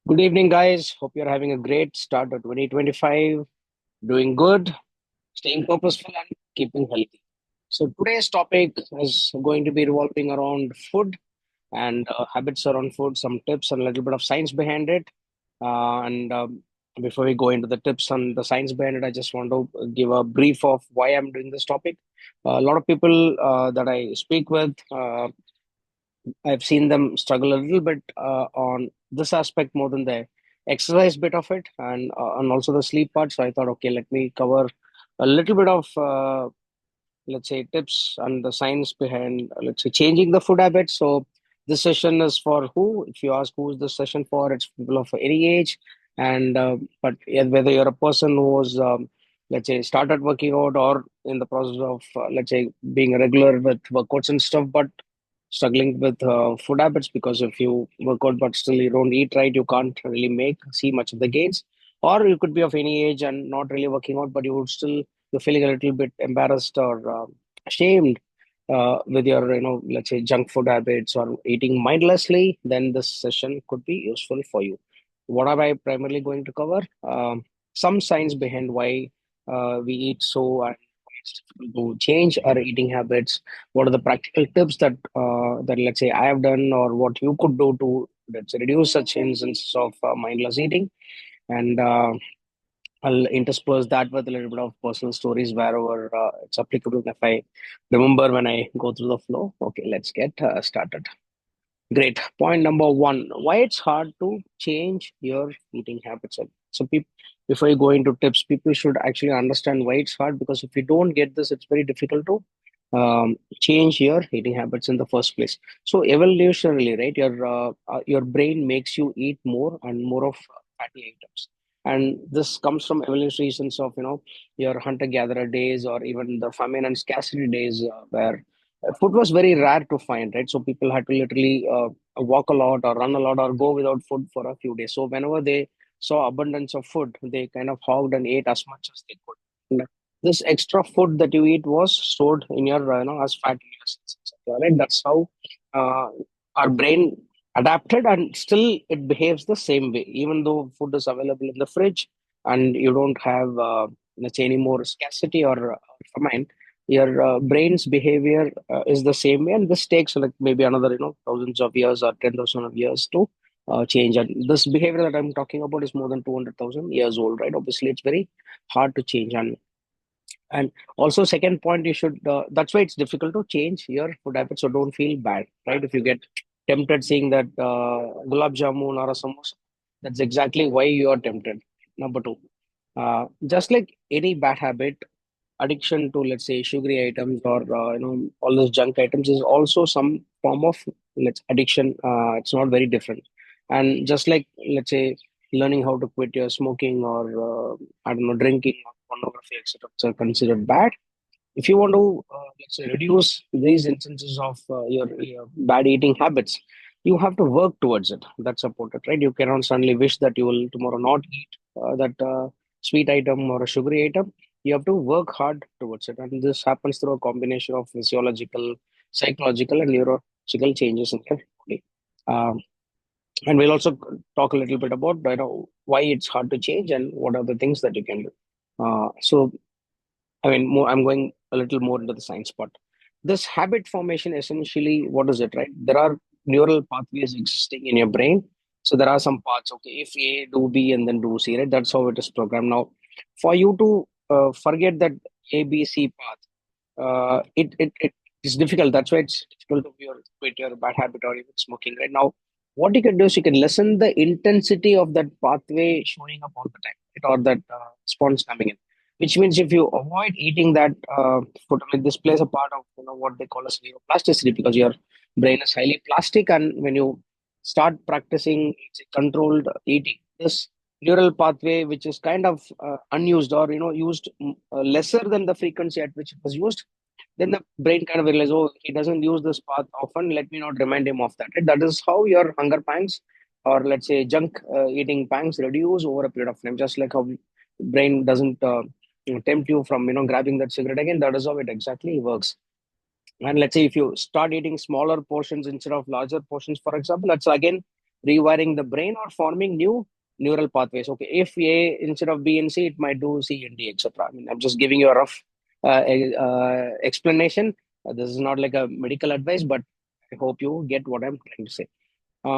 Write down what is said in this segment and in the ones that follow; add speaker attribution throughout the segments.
Speaker 1: Good evening, guys. Hope you're having a great start of 2025. Doing good, staying purposeful, and keeping healthy. So, today's topic is going to be revolving around food and habits around food, some tips and a little bit of science behind it. And Before we go into the tips and the science behind it, I just want to give a brief of why I'm doing this topic. A lot of people that I speak with, I've seen them struggle a little bit on this aspect more than the exercise bit of it, and also the sleep part. So I thought, okay, let me cover a little bit of let's say tips and the science behind let's say changing the food habits. So this session is for who? If you ask who is this session for, it's people of any age, and but yeah, whether you're a person who's let's say started working out or in the process of let's say being regular with workouts and stuff, but struggling with food habits because if you work out but still you don't eat right, you can't really make see much of the gains. Or you could be of any age and not really working out, but you would still you're feeling a little bit embarrassed or ashamed with your let's say junk food habits or eating mindlessly. Then this session could be useful for you. What am I primarily going to cover? Some science behind why we eat so and why it's difficult to change our eating habits. What are the practical tips that let's say I have done or what you could do to let's say, reduce such instances of mindless eating, and I'll intersperse that with a little bit of personal stories wherever it's applicable if I remember when I go through the flow. Okay, let's get started. Great. Point number one, why it's hard to change your eating habits. So, before you go into tips, people should actually understand why it's hard, because if you don't get this, it's very difficult to change your eating habits in the first place. So, evolutionarily, right, your brain makes you eat more and more of fatty items. And this comes from evolutionary reasons of your hunter-gatherer days or even the famine and scarcity days where food was very rare to find, right? So people had to literally walk a lot or run a lot or go without food for a few days. So whenever they saw abundance of food, they kind of hogged and ate as much as they could. And this extra food that you eat was stored in your, as fat in your cells, etc., right? That's how uh, our brain adapted, and still it behaves the same way, even though food is available in the fridge and you don't have, let's say, any more scarcity or famine. Your brain's behavior is the same way, and this takes like maybe another thousands of years or 10,000 of years to change. And this behavior that I'm talking about is more than 200,000 years old, right? Obviously it's very hard to change. And also, second point, you should that's why it's difficult to change your food habits, so don't feel bad, right? If you get tempted seeing that gulab jamun or a samosa, that's exactly why you are tempted. Number two, just like any bad habit, addiction to let's say sugary items or all those junk items is also some form of let's addiction. It's not very different. And just like let's say learning how to quit your smoking or I don't know, drinking or pornography, etc., are considered bad. If you want to let's say reduce these instances of your bad eating habits, you have to work towards it. That's important, right? You cannot suddenly wish that you will tomorrow not eat that sweet item or a sugary item. You have to work hard towards it, and this happens through a combination of physiological, psychological, and neurological changes in your body. um, and we'll also talk a little bit about why it's hard to change and what are the things that you can do. So I mean, I'm going a little more into the science part. This habit formation, essentially, what is it, right? There are neural pathways existing in your brain. So there are some parts, okay, if A, do B, and then do C, right? That's how it is programmed. Now, for you to forget that A, B, C path, it is difficult. That's why it's difficult to quit your bad habit or even smoking, right? Now, what you can do is you can lessen the intensity of that pathway showing up all the time, right? Or that response coming in, which means if you avoid eating that food, I mean, this plays a part of what they call as neuroplasticity, because your brain is highly plastic, and when you start practicing let's say, controlled eating, this neural pathway, which is kind of unused or used lesser than the frequency at which it was used, then the brain kind of realizes, oh, he doesn't use this path often. Let me not remind him of that. Right? That is how your hunger pangs, or let's say junk eating pangs, reduce over a period of time. Just like how brain doesn't tempt you from grabbing that cigarette again. That is how it exactly works. And let's say if you start eating smaller portions instead of larger portions, for example, that's again rewiring the brain or forming new neural pathways. Okay, if A instead of B and C, it might do C and D, etc. I mean, I'm just giving you a rough explanation. This is not like a medical advice, but I hope you get what I'm trying to say.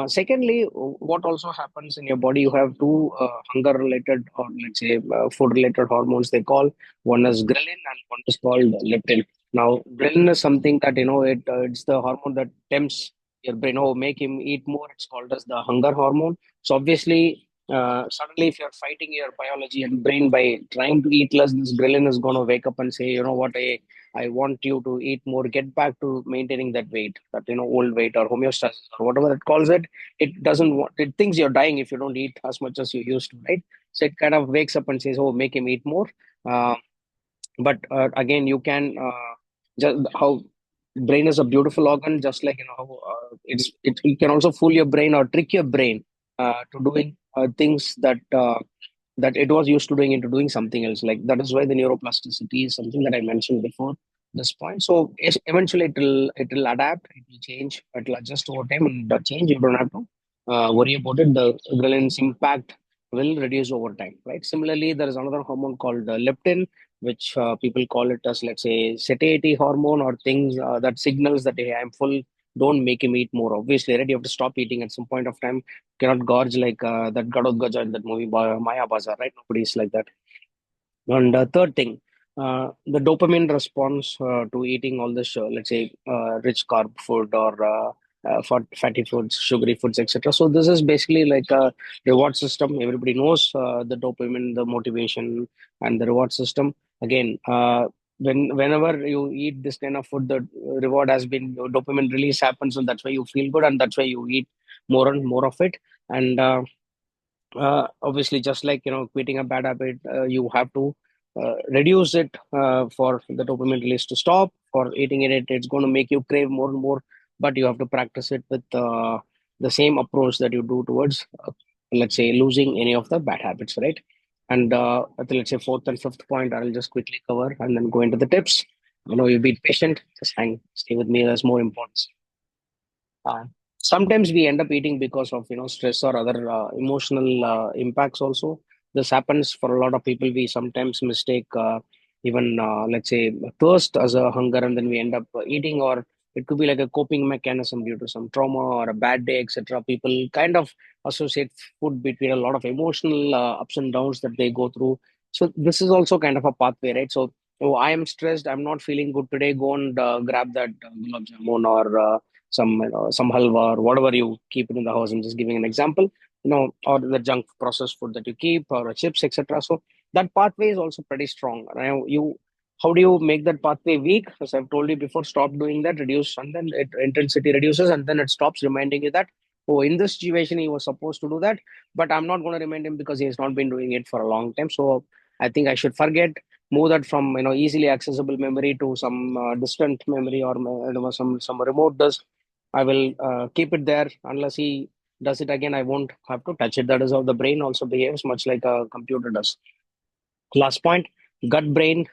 Speaker 1: Secondly, what also happens in your body, you have two hunger related or let's say food related hormones they call. One is ghrelin and one is called leptin. Now, ghrelin is something that, it's the hormone that tempts your brain. Oh, make him eat more. It's called as the hunger hormone. So, obviously, suddenly, if you're fighting your biology and brain by trying to eat less, this ghrelin is going to wake up and say, you know what, I want you to eat more, get back to maintaining that weight, that old weight or homeostasis or whatever it calls it. It doesn't want, it thinks you're dying if you don't eat as much as you used to, right? So it kind of wakes up and says, oh, make him eat more. But again, you can just how brain is a beautiful organ, just like how it can also fool your brain or trick your brain to doing things that it was used to doing into doing something else. Like that is why the neuroplasticity is something that I mentioned before this point. So eventually it will adapt, it will change, it will adjust over time, and the change you don't have to worry about it. The ghrelin's impact will reduce over time, right? Similarly, there is another hormone called leptin, which people call it as, let's say, satiety hormone or things that signals that hey, I'm full. Don't make him eat more. Obviously, right? You have to stop eating at some point of time. Cannot gorge like that Gadot Gaja in that movie Maya Bazaar, right? Nobody's like that. And third thing, the dopamine response to eating all this, let's say, rich carb food or fatty foods, sugary foods, etc. So this is basically like a reward system. Everybody knows the dopamine, the motivation, and the reward system. Again, whenever you eat this kind of food, the reward has been dopamine release happens, and that's why you feel good, and that's why you eat more and more of it. And obviously, just like quitting a bad habit, you have to reduce it for the dopamine release to stop. For eating it's going to make you crave more and more, but you have to practice it with the same approach that you do towards let's say losing any of the bad habits, right? And at the, let's say, fourth and fifth point, I'll just quickly cover and then go into the tips. I know you've been patient, just stay with me. There's more important. uh, Sometimes we end up eating because of stress or other emotional impacts. Also, this happens for a lot of people. We sometimes mistake even let's say thirst as a hunger, and then we end up eating. Or it could be like a coping mechanism due to some trauma or a bad day, etc. People kind of associate food between a lot of emotional ups and downs that they go through. So this is also kind of a pathway, right? So, oh, I am stressed, I'm not feeling good today, go and grab that gulab jamun or some halwa or whatever you keep it in the house. I'm just giving an example, or the junk processed food that you keep or chips, etc. So that pathway is also pretty strong. Now, how do you make that pathway weak? As I've told you before, stop doing that, reduce, and then intensity reduces, and then it stops reminding you that, oh, in this situation he was supposed to do that, but I'm not going to remind him because he has not been doing it for a long time. So I think I should forget, move that from easily accessible memory to some distant memory, or some remote disk. I will keep it there. Unless he does it again, I won't have to touch it. That is how the brain also behaves, much like a computer does. Last point, gut brain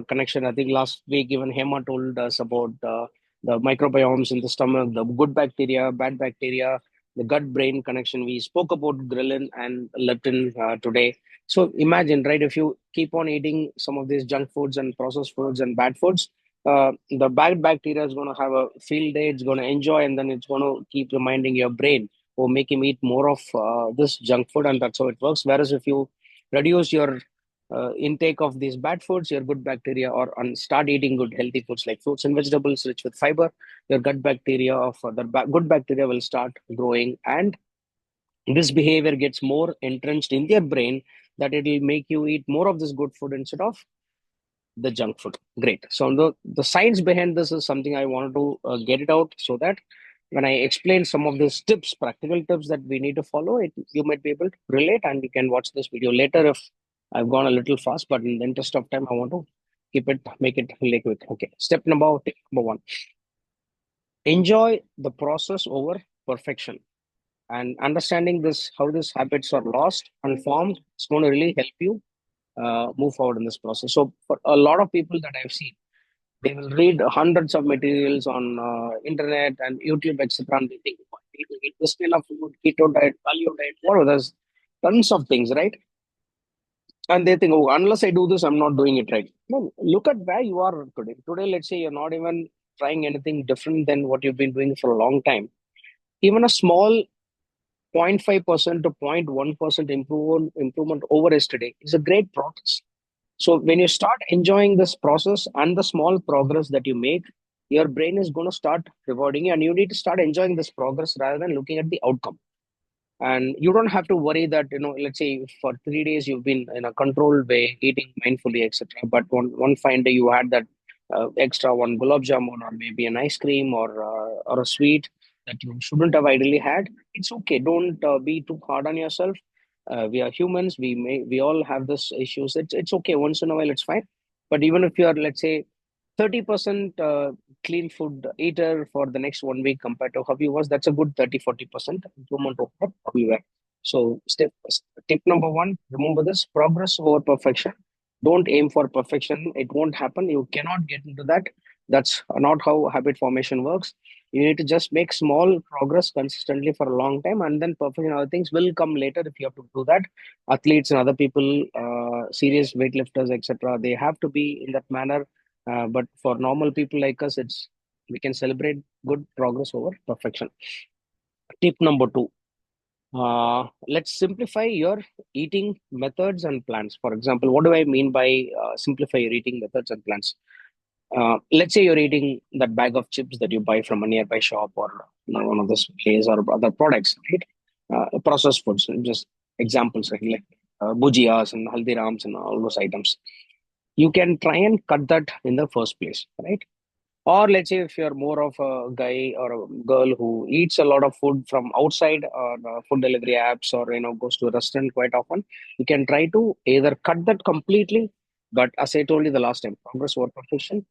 Speaker 1: connection. I think last week even Hema told us about the microbiomes in the stomach, the good bacteria, bad bacteria, the gut brain connection. We spoke about ghrelin and leptin today. So imagine, right, if you keep on eating some of these junk foods and processed foods and bad foods, the bad bacteria is going to have a field day, it's going to enjoy, and then it's going to keep reminding your brain or make him eat more of this junk food, and that's how it works. Whereas if you reduce your intake of these bad foods, your good bacteria, or start eating good healthy foods like fruits and vegetables rich with fiber, your gut bacteria of good bacteria will start growing, and this behavior gets more entrenched in their brain, that it will make you eat more of this good food instead of the junk food. Great. So the science behind this is something I wanted to get it out, so that when I explain some of these tips, practical tips that we need to follow, you might be able to relate, and you can watch this video later if I've gone a little fast. But in the interest of time, I want to make it really quick. Okay. Tip number one: enjoy the process over perfection. And understanding this, how these habits are lost and formed, is going to really help you move forward in this process. So, for a lot of people that I've seen, they will read hundreds of materials on internet and YouTube, etc. And they think, eat this kind of food, keto diet, paleo diet, whatever. There's tons of things, right? And they think, oh, unless I do this, I'm not doing it right. No, look at where you are today. Today, let's say you're not even trying anything different than what you've been doing for a long time. Even a small 0.5% to 0.1% improvement over yesterday is a great progress. So when you start enjoying this process and the small progress that you make, your brain is going to start rewarding you, and you need to start enjoying this progress rather than looking at the outcome. And you don't have to worry that, let's say for 3 days you've been in a controlled way, eating mindfully, etc. But one fine day you had that extra one gulab jamun or maybe an ice cream or a sweet that you shouldn't have ideally had. It's okay. Don't be too hard on yourself. We are humans. We all have this issues. It's okay. Once in a while, it's fine. But even if you are, let's say, 30% clean food eater for the next 1 week compared to how you was, that's a good 30-40% improvement over how you were. So tip number one, remember this: progress over perfection. Don't aim for perfection. It won't happen. You cannot get into that. That's not how habit formation works. You need to just make small progress consistently for a long time, and then perfection, other things will come later if you have to do that. Athletes and other people, serious weightlifters, etc., they have to be in that manner. But for normal people like us, it's we can celebrate good progress over perfection. Tip number two: let's simplify your eating methods and plans. For example, what do I mean by simplify your eating methods and plans? Let's say you're eating that bag of chips that you buy from a nearby shop or one of those plays or other products, right? Processed foods, just examples, right? Like bhujiyas and haldirams and all those items. You can try and cut that in the first place, right? Or let's say if you're more of a guy or a girl who eats a lot of food from outside or food delivery apps or goes to a restaurant quite often, you can try to either cut that completely. But as I told you the last time, progress over perfection.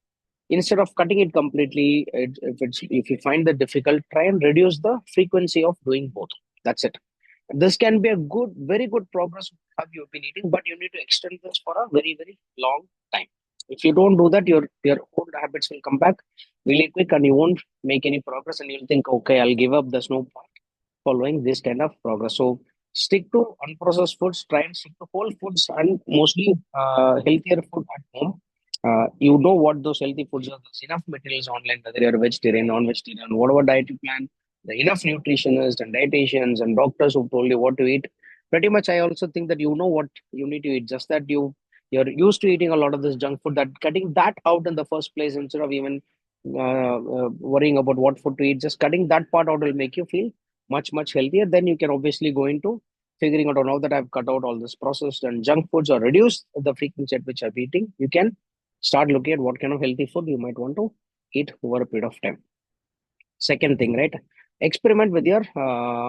Speaker 1: Instead of cutting it completely, if you find that difficult, try and reduce the frequency of doing both. That's it. This can be a good, very good progress have you've been eating, but you need to extend this for a very, very long time. If you don't do that, your old habits will come back really quick, and you won't make any progress, and you'll think, okay, I'll give up. There's no point following this kind of progress. So stick to unprocessed foods. Try and stick to whole foods and mostly healthier food at home. You know what those healthy foods are. There's enough materials online, whether you're vegetarian, non-vegetarian, whatever diet you plan. There are enough nutritionists and dietitians and doctors who told you what to eat. Pretty much, I also think that you know what you need to eat. Just that you're used to eating a lot of this junk food. That cutting that out in the first place instead of even worrying about what food to eat, just cutting that part out will make you feel much healthier. Then you can obviously go into figuring out, now that I've cut out all this processed and junk foods or reduced the frequency at which I'm eating, you can start looking at what kind of healthy food you might want to eat over a period of time. Second thing, right? Experiment with your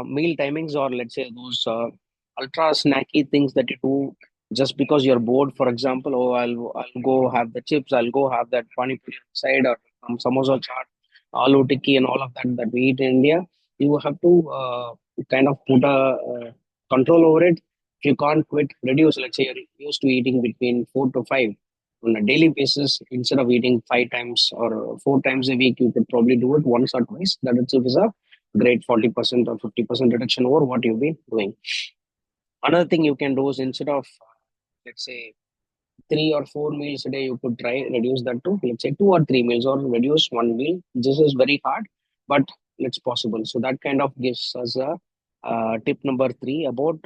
Speaker 1: meal timings, or let's say those ultra snacky things that you do just because you're bored. For example, oh, I'll go have the chips, I'll go have that pani puri side or some samosa chaat, aloo tikki, and all of that we eat in India. You have to kind of put a control over it. If you can't quit, reduce. Let's say you're used to eating between 4 to 5 on a daily basis. Instead of eating 5 times or 4 times a week, you could probably do it once or twice. That itself is a great 40% or 50% reduction over what you've been doing. Another thing you can do is, instead of let's say 3 or 4 meals a day, you could try reduce that to, let's say, 2 or 3 meals, or reduce one meal. This is very hard, but it's possible. So that kind of gives us a tip number three about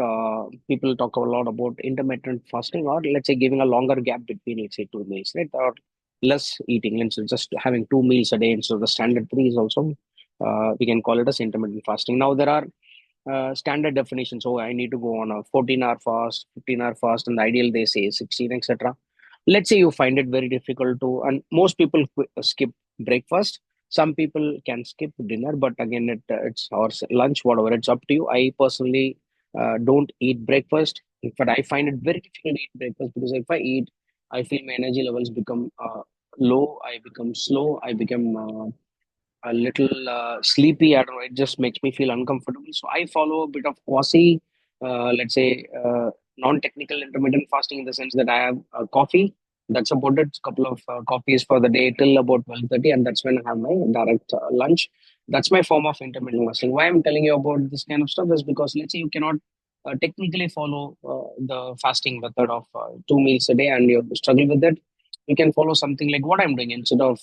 Speaker 1: people talk a lot about intermittent fasting, or let's say giving a longer gap between, let's say, 2 meals, right? Or less eating, let's say just having 2 meals a day instead of the standard three is also, we can call it as intermittent fasting. Now there are standard definitions. So I need to go on a 14-hour fast, 15-hour fast, and the ideal they say is 16, etc. Let's say you find it very difficult to, and most people skip breakfast. Some people can skip dinner, but again, it's or lunch, whatever. It's up to you. I personally don't eat breakfast. In fact, I find it very difficult to eat breakfast because if I eat, I feel my energy levels become low. I become slow. I become a little sleepy. I don't know. It just makes me feel uncomfortable. So I follow a bit of quasi, let's say, non-technical intermittent fasting, in the sense that I have coffee. That's about it. A couple of coffees for the day till about 12:30, and that's when I have my direct lunch. That's my form of intermittent fasting. Why I'm telling you about this kind of stuff is because let's say you cannot technically follow the fasting method of 2 meals a day and you struggle with it. You can follow something like what I'm doing instead of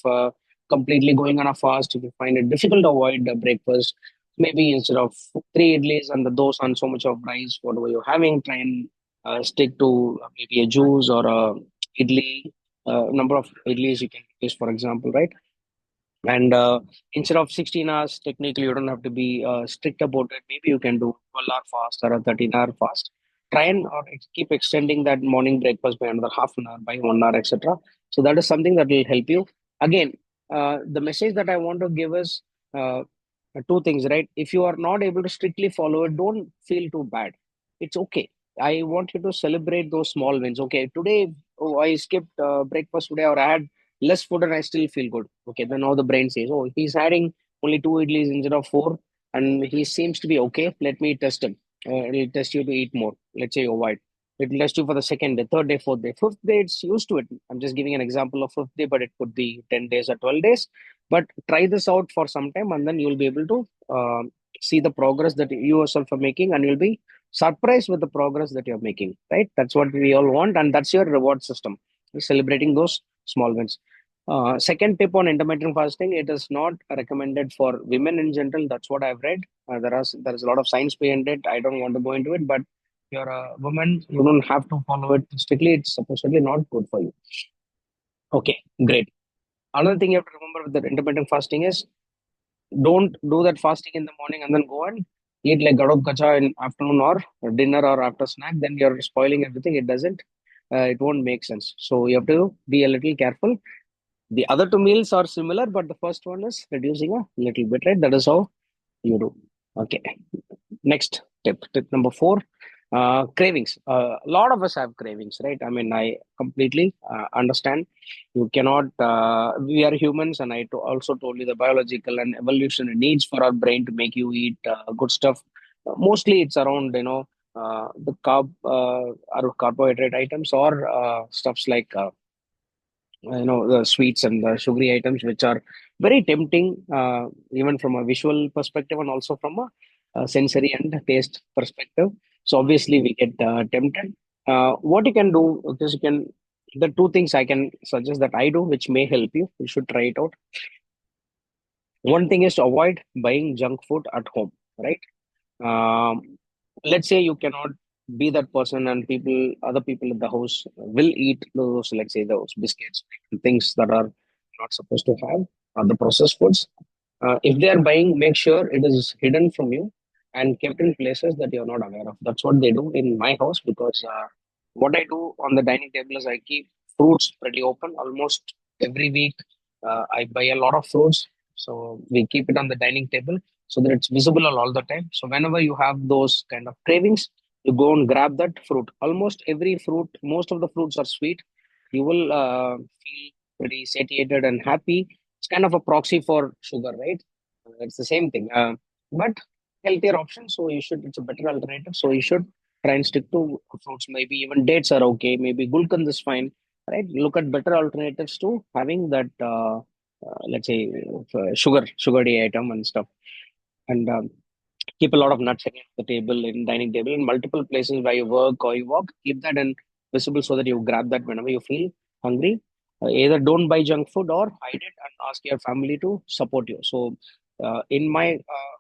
Speaker 1: completely going on a fast. If you find it difficult to avoid breakfast, maybe instead of three idlis and the dose on so much of rice, whatever you're having, try and stick to maybe a juice or a idli, number of idlis you can use, for example, right? And instead of 16 hours, technically, you don't have to be strict about it. Maybe you can do 12-hour fast or a 13-hour fast. Try and keep extending that morning breakfast by another half an hour, by 1 hour, etc. So that is something that will help you. Again, the message that I want to give is uh, two things, right? If you are not able to strictly follow it, don't feel too bad. It's okay. I want you to celebrate those small wins. Okay, today, oh, I skipped breakfast today, or I had less food and I still feel good. Okay, then now the brain says, oh, he's having only two idlis instead of four, and he seems to be okay. Let me test him. It'll test you to eat more. Let's say you avoid. It'll test you for the second day, third day, fourth day. Fifth day, it's used to it. I'm just giving an example of fifth day, but it could be 10 days or 12 days. But try this out for some time, and then you'll be able to see the progress that you yourself are making, and you'll be surprised with the progress that you're making, right? That's what we all want, and that's your reward system. Celebrating those small wins. Second tip on intermittent fasting, it is not recommended for women in general. That's what I've read. There is a lot of science behind it. I don't want to go into it, but if you're a woman, you don't have to follow it strictly. It's supposedly not good for you. Okay, great. Another thing you have to remember with the intermittent fasting is don't do that fasting in the morning and then go and eat like gadok kacha in afternoon or dinner or after snack. Then you're spoiling everything. It doesn't. It won't make sense. So you have to be a little careful. The other two meals are similar, but the first one is reducing a little bit, right? That is how you do. Okay. Next tip, tip number four, cravings. A lot of us have cravings, right? I mean, I completely understand. You cannot, we are humans, and also told you the biological and evolutionary needs for our brain to make you eat good stuff. Mostly it's around, the or carbohydrate items or stuffs like the sweets and the sugary items, which are very tempting, even from a visual perspective and also from a sensory and taste perspective. So obviously we get tempted. What you can do is, the two things I can suggest that I do, which may help you, you should try it out. One thing is to avoid buying junk food at home, right? um, let's say you cannot be that person, and other people in the house will eat those, let's say, those biscuits and things that are not supposed to have, the processed foods. If they are buying, make sure it is hidden from you and kept in places that you're not aware of. That's what they do in my house, because what I do on the dining table is I keep fruits pretty open almost every week. I buy a lot of fruits, so we keep it on the dining table so that it's visible all the time. So whenever you have those kind of cravings, you go and grab that fruit. Almost every fruit, most of the fruits are sweet. You will feel pretty satiated and happy. It's kind of a proxy for sugar, right? It's the same thing, but healthier option. So you should. It's a better alternative. So you should try and stick to fruits. Maybe even dates are okay. Maybe gulkand is fine, right? Look at better alternatives to having that. Let's say sugary item and stuff, and keep a lot of nuts again on the table, in dining table, in multiple places where you work or you walk. Keep that in visible so that you grab that whenever you feel hungry. Either don't buy junk food or hide it and ask your family to support you. So in my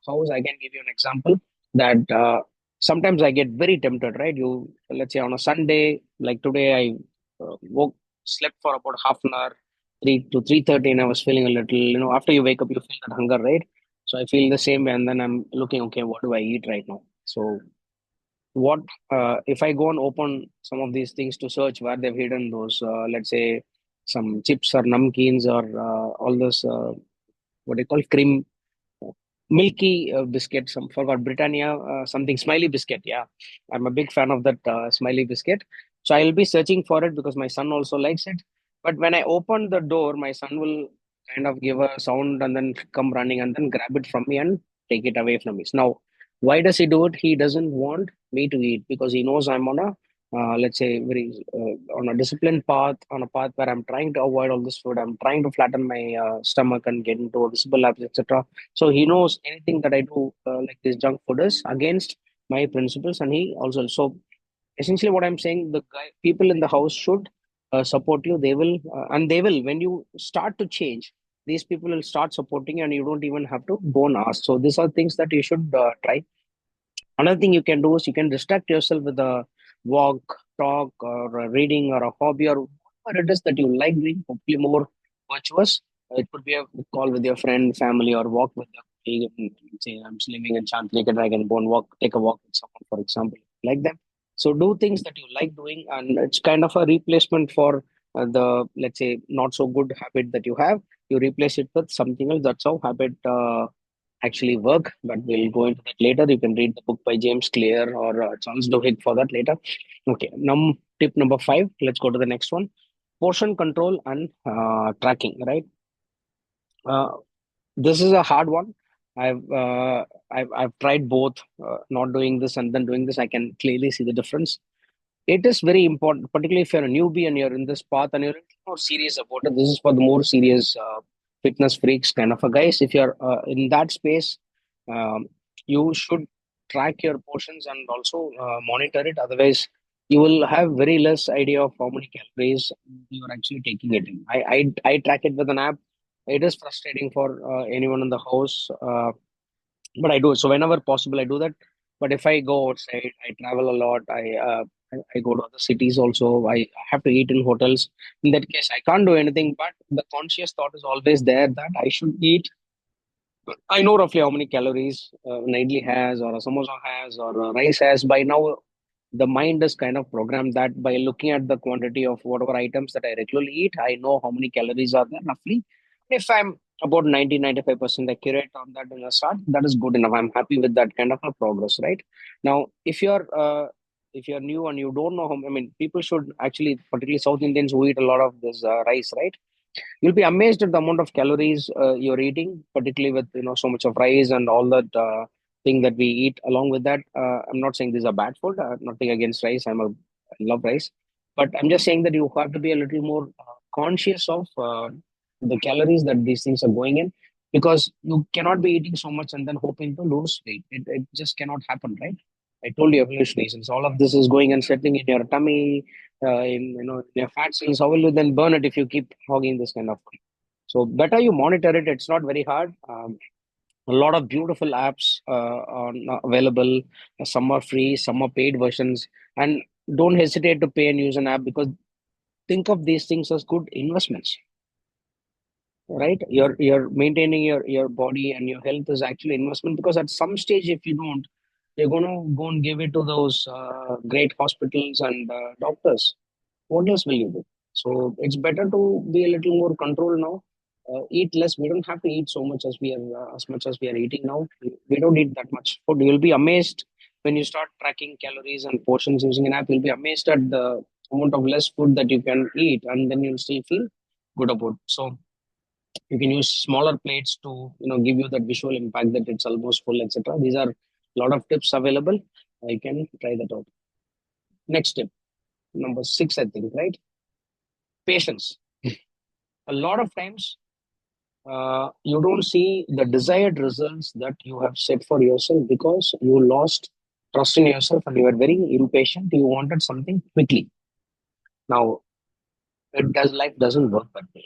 Speaker 1: house, I can give you an example that sometimes I get very tempted, right? You, let's say on a Sunday like today, I woke slept for about half an hour, 3 to 3:30, and I was feeling a little, after you wake up, you feel that hunger, right? So I feel the same way, and then I'm looking, okay, what do I eat right now? So what if I go and open some of these things to search where they've hidden those, let's say, some chips or namkeens or all those, what do you call, cream milky biscuit, some forgot Britannia, something smiley biscuit. Yeah, I'm a big fan of that smiley biscuit. So I'll be searching for it because my son also likes it. But when I open the door, my son will kind of give a sound and then come running and then grab it from me and take it away from me. Now, why does he do it? He doesn't want me to eat because he knows I'm on a let's say very on a disciplined path, on a path where I'm trying to avoid all this food. I'm trying to flatten my stomach and get into visible abs, etc. So he knows anything that I do, like this junk food, is against my principles, and he also. So essentially, what I'm saying, the people in the house should support you. They will, and they will, when you start to change, these people will start supporting you, and you don't even have to go and ask. So these are things that you should try. Another thing you can do is you can distract yourself with a walk, talk, or a reading, or a hobby, or whatever it is that you like doing, hopefully more virtuous. It could be a call with your friend, family, or walk with your colleague. Say, I'm living in Chantinik and I can go and walk, take a walk with someone, for example, like them. So do things that you like doing, and it's kind of a replacement for the, let's say, not so good habit that you have. You replace it with something else. That's how habit actually work, but we'll go into that later. You can read the book by James Clear or Charles Duhigg for that later. Okay, tip number 5. Let's go to the next one. Portion control and tracking. Right, uh, this is a hard one. I've uh, I've tried both. Not doing this and then doing this, I can clearly see the difference. It is very important, particularly if you're a newbie and you're in this path and you're a little more serious about it. This is for the more serious fitness freaks kind of a guys. If you're in that space, um, you should track your portions and also monitor it. Otherwise, you will have very less idea of how many calories you're actually taking it in. I track it with an app. It is frustrating for anyone in the house. But I do. So whenever possible, I do that. But if I go outside, I travel a lot. I go to other cities also. I have to eat in hotels. In that case, I can't do anything. But the conscious thought is always there that I should eat. I know roughly how many calories an idli has, or a samosa has, or a rice has. By now, the mind is kind of programmed that by looking at the quantity of whatever items that I regularly eat, I know how many calories are there roughly. If I'm about 90-95% accurate on that in the start, that is good enough. I'm happy with that kind of a progress, right? Now, if you're new and you don't know how, I mean, people should actually, particularly South Indians who eat a lot of this rice, right? You'll be amazed at the amount of calories you're eating, particularly with so much of rice and all that thing that we eat along with that. I'm not saying these are bad food. Nothing against rice. I love rice, but I'm just saying that you have to be a little more conscious of the calories that these things are going in, because you cannot be eating so much and then hoping to lose weight. It just cannot happen, right? I told you evolution reasons. All of this is going and settling in your tummy, in their fat cells. How will you then burn it if you keep hogging this kind of food? So better you monitor it. It's not very hard. A lot of beautiful apps available. Some are free, some are paid versions, and don't hesitate to pay and use an app, because think of these things as good investments, right? You're maintaining your body and your health is actually investment, because at some stage, if you don't, you're gonna go and give it to those great hospitals and doctors. What else will you do? So it's better to be a little more controlled now. Eat less. We don't have to eat so much as much as we are eating now. We don't eat that much food. You'll be amazed when you start tracking calories and portions using an app. You'll be amazed at the amount of less food that you can eat, and then you'll still feel good about. So you can use smaller plates to give you that visual impact that it's almost full, etc. These are a lot of tips available. You can try that out. Next tip, number 6, I think, right? Patience. A lot of times you don't see the desired results that you have set for yourself because you lost trust in yourself and you were very impatient. You wanted something quickly. Now, life doesn't work that way.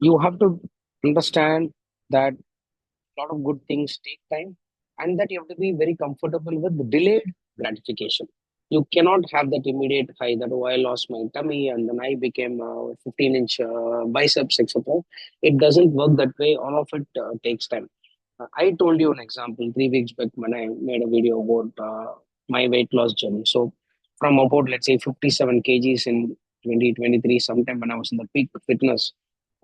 Speaker 1: You have to understand that a lot of good things take time, and that you have to be very comfortable with the delayed gratification. You cannot have that immediate high that, oh, I lost my tummy and then I became 15-inch biceps, etc. It doesn't work that way. All of it takes time. I told you an example 3 weeks back when I made a video about my weight loss journey. So, from about, let's say, 57 kgs in 2023, sometime when I was in the peak fitness,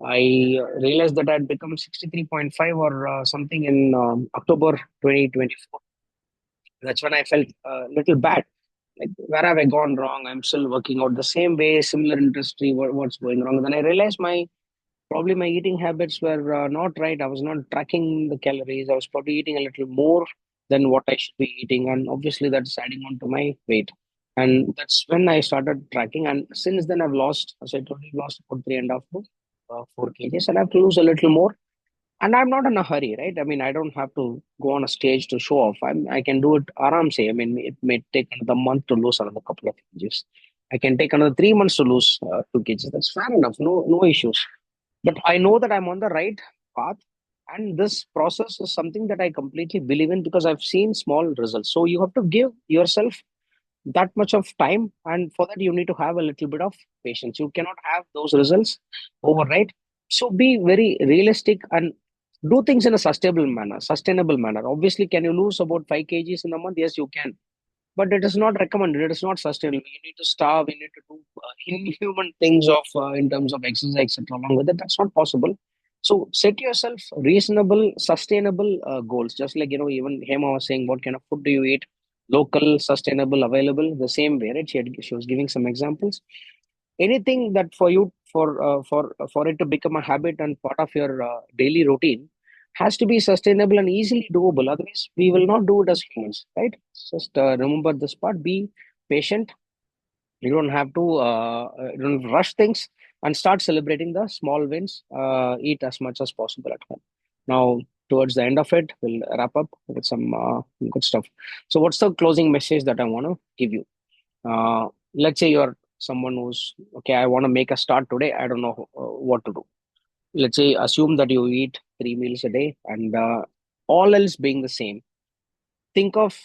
Speaker 1: I realized that I'd become 63.5 or something in October 2024. That's when I felt a little bad. Like, where have I gone wrong? I'm still working out the same way, similar industry. What's going wrong? Then I realized probably my eating habits were not right. I was not tracking the calories. I was probably eating a little more than what I should be eating, and obviously that's adding on to my weight. And that's when I started tracking. And since then, I've lost, as I told you, lost about 3.5 to 4 kgs, and I have to lose a little more. And I'm not in a hurry, right? I mean, I don't have to go on a stage to show off. I can do it aram say. I mean, it may take another month to lose another couple of kgs. I can take another 3 months to lose 2 kgs. That's fair enough. No issues. But I know that I'm on the right path. And this process is something that I completely believe in because I've seen small results. So you have to give yourself that much of time, and for that you need to have a little bit of patience. You cannot have those results overnight. So be very realistic and do things in a sustainable manner. Obviously, can you lose about 5 kgs in a month? Yes, you can, but it is not recommended. It is not sustainable. You need to starve. You need to do inhuman things of in terms of exercise, etc. Along with it, that's not possible. So set yourself reasonable, sustainable goals. Just like even Hema was saying, what kind of food do you eat? Local, sustainable, available. The same way, right? She was giving some examples. Anything that for you for it to become a habit and part of your daily routine has to be sustainable and easily doable. Otherwise, we will not do it as humans, right? Just remember this part. Be patient. You don't have to you don't rush things, and start celebrating the small wins. Eat as much as possible at home. Now, towards the end of it, we'll wrap up with some good stuff. So, what's the closing message that I want to give you? Let's say you're someone who's okay. I want to make a start today. I don't know what to do. Let's say assume that you eat 3 meals a day, and all else being the same. Think of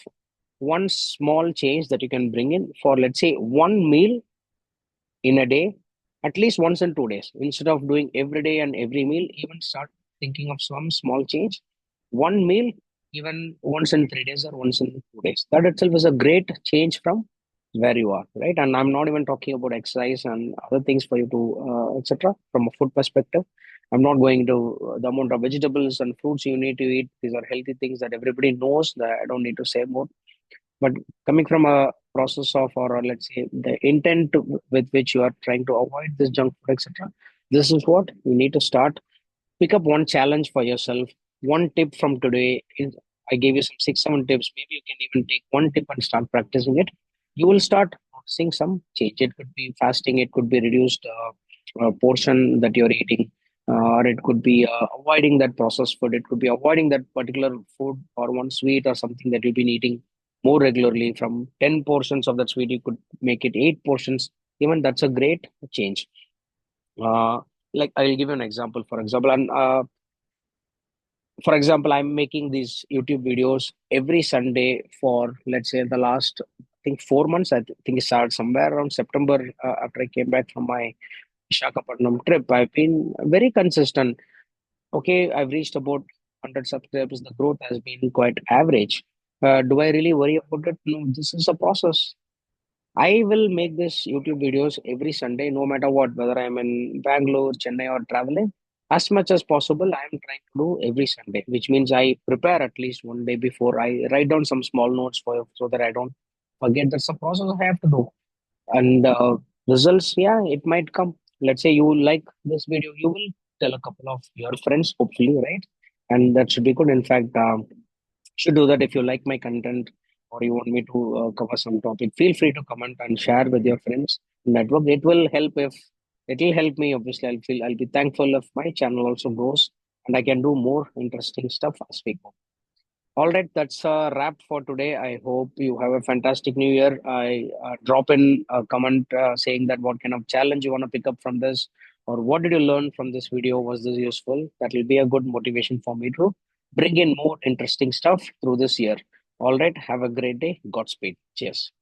Speaker 1: one small change that you can bring in for, let's say, one meal in a day, at least once in 2 days. Instead of doing every day and every meal, even start thinking of some small change. One meal, even once in 3 days or once in 2 days. That itself is a great change from where you are, right? And I'm not even talking about exercise and other things for you to, etc. From a food perspective. I'm not going to the amount of vegetables and fruits you need to eat. These are healthy things that everybody knows that I don't need to say more. But coming from a process of, or let's say, the intent with which you are trying to avoid this junk food, etc., this is what you need to start. Pick up one challenge for yourself. One tip from today is, I gave you some 6, 7 tips. Maybe you can even take one tip and start practicing it. You will start noticing some change. It could be fasting, it could be reduced portion that you're eating, or it could be avoiding that processed food. It could be avoiding that particular food or one sweet or something that you've been eating more regularly. From 10 portions of that sweet, you could make it 8 portions. Even that's a great change. Uh, like I'll give you an example. For example, I'm making these YouTube videos every Sunday for, let's say, the last, I think, 4 months. I think it started somewhere around September, after I came back from my Visakhapatnam trip. I've been very consistent. Okay, I've reached about 100 subscribers. The growth has been quite average. Do I really worry about it? No, this is a process. I will make this YouTube videos every Sunday, no matter what, whether I'm in Bangalore, Chennai, or traveling. As much as possible, I'm trying to do every Sunday, which means I prepare at least one day before. I write down some small notes for so that I don't forget. That's a process I have to do. And results, yeah, it might come. Let's say you like this video, you will tell a couple of your friends, hopefully, right? And that should be good. In fact, should do that. If you like my content or you want me to cover some topic, feel free to comment and share with your friends network. It will help me. Obviously, I'll be thankful if my channel also grows and I can do more interesting stuff as we go. All right, that's a wrap for today. I hope you have a fantastic new year. I drop in a comment saying that what kind of challenge you want to pick up from this, or what did you learn from this video? Was this useful? That will be a good motivation for me to bring in more interesting stuff through this year. All right, have a great day. Godspeed. Cheers.